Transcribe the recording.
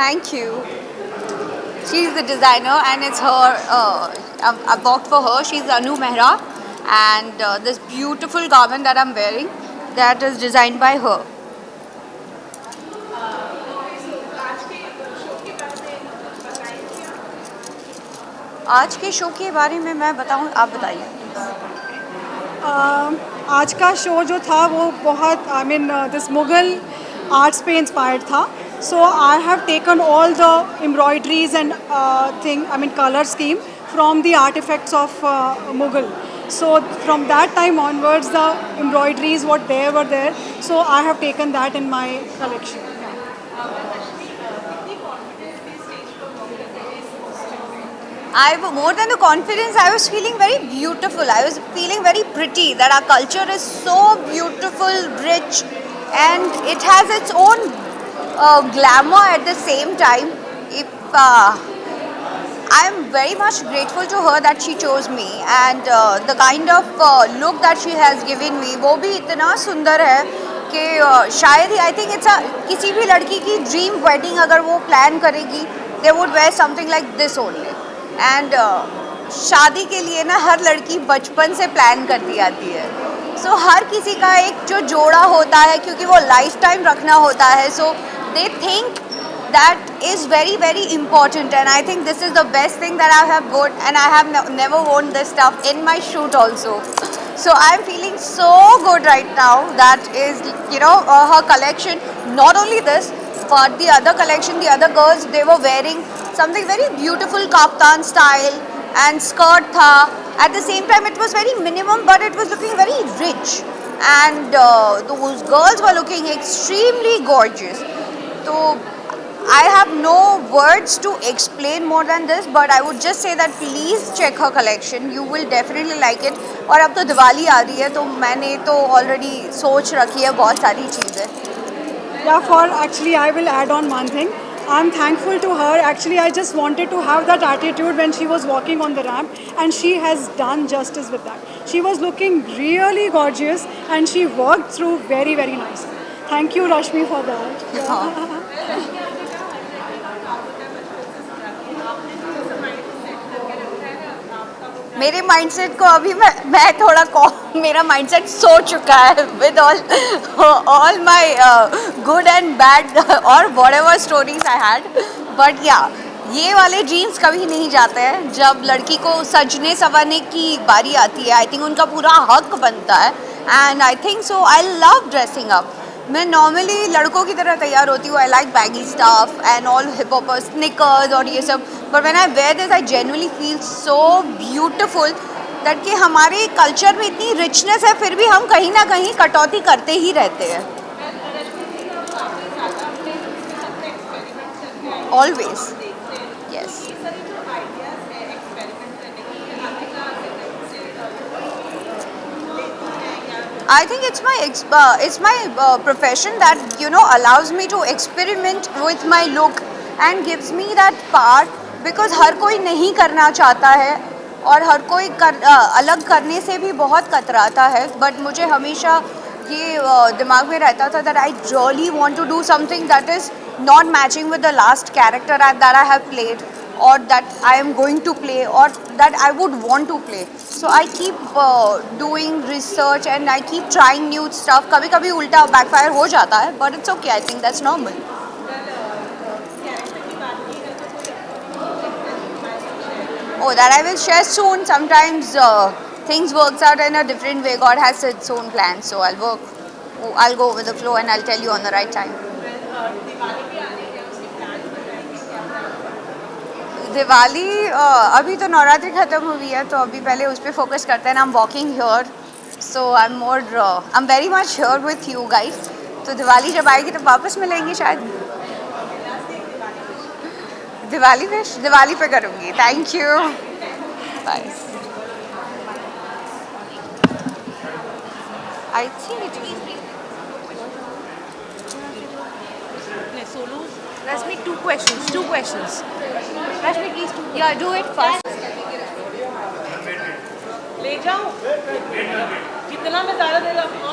Thank you. She's the designer, and it's her. I've worked for her. She's Anu Mehra, and this beautiful garment that I'm wearing, that is designed by her. आज के show के बारे में मैं बताऊं, आप बताइए. आज का शो जो था वो बहुत दिस मुगल आर्ट्स पे इंस्पायर्ड था. So I have taken all the embroideries and colour scheme from the artifacts of Mughal. So from that time onwards, the embroideries what there were there. So I have taken that in my collection. More than the confidence, I was feeling very beautiful. I was feeling very pretty. That our culture is so beautiful, rich, and it has its own glamour at the same time. If I am very much grateful to her that she chose me, and the kind of look that she has given me, वो भी इतना सुंदर है कि शायद ही I think it's किसी भी लड़की की dream wedding अगर वो plan करेगी, they would wear something like this only. And शादी के लिए ना हर लड़की बचपन से प्लान करती आती है. सो हर किसी का एक जो जोड़ा होता है, क्योंकि वो लाइफ टाइम रखना होता है. So they think that is very very important, and I think this is the best thing that I have worn, and I have never worn this stuff in my shoot also. So I'm feeling so good right now. That is, her collection. Not only this, but the other collection, the other girls, they were wearing something very beautiful, kaftan style and skirt tha. At the same time, it was very minimum, but it was looking very rich. And those girls were looking extremely gorgeous. So I have no words to explain more than this, but I would just say that please check her collection. You will definitely like it. और अब तो दिवाली आ रही है, तो मैंने तो already सोच रखी है बहुत सारी चीज़ें. Yeah, for actually I will add on one thing. I'm thankful to her. Actually, I just wanted to have that attitude when she was walking on the ramp, and she has done justice with that. She was looking really gorgeous, and she walked through very, very nicely. Thank you, Rashmi, for that. Yeah. मेरे mindset को अभी मैं थोड़ा मेरा mindset सो चुका है with all my good and bad और whatever stories I had. But ya, ये वाले ड्रीम्स कभी नहीं जाते हैं. जब लड़की को सजने संवरने की बारी आती है, आई थिंक उनका पूरा हक बनता है. And I think so I love dressing up. मैं नॉर्मली लड़कों की तरह तैयार होती हूँ. I like baggy stuff and all hip hop sneakers और ये सब. But when I wear this, I genuinely feel so beautiful that कि हमारे कल्चर में इतनी रिचनेस है, फिर भी हम कहीं ना कहीं कटौती करते ही रहते हैं. Always. Yes. I think it's my profession that allows me to experiment with my look and gives me that part, because हर कोई नहीं करना चाहता है और हर कोई अलग करने से भी बहुत कतराता है. बट मुझे हमेशा ये दिमाग में रहता था that I really want to do something that is not matching with the last character that I have played, or that I am going to play, or that I would want to play. So I keep doing research and I keep trying new stuff. कभी कभी उल्टा backfire हो जाता है, but it's okay. I think that's normal. Oh, that I will share soon. Sometimes things works out in a different way. God has its own plan, so I'll go with the flow and I'll tell you on the right time. Diwali अभी तो नवरात्रि ख़त्म हुई है, तो अभी पहले उस पर फोकस करते हैं. I am walking here, so I am very much here with you guys. तो दिवाली जब आएगी तो वापस मिलेंगे शायद. दिवाली पे करूँगी. Thank you. Bye. I think it Rashmi, two questions. Rashmi, please, two. Yeah, do it first. ले जाओ जितना मैं ज़्यादा दे रहा हूँ.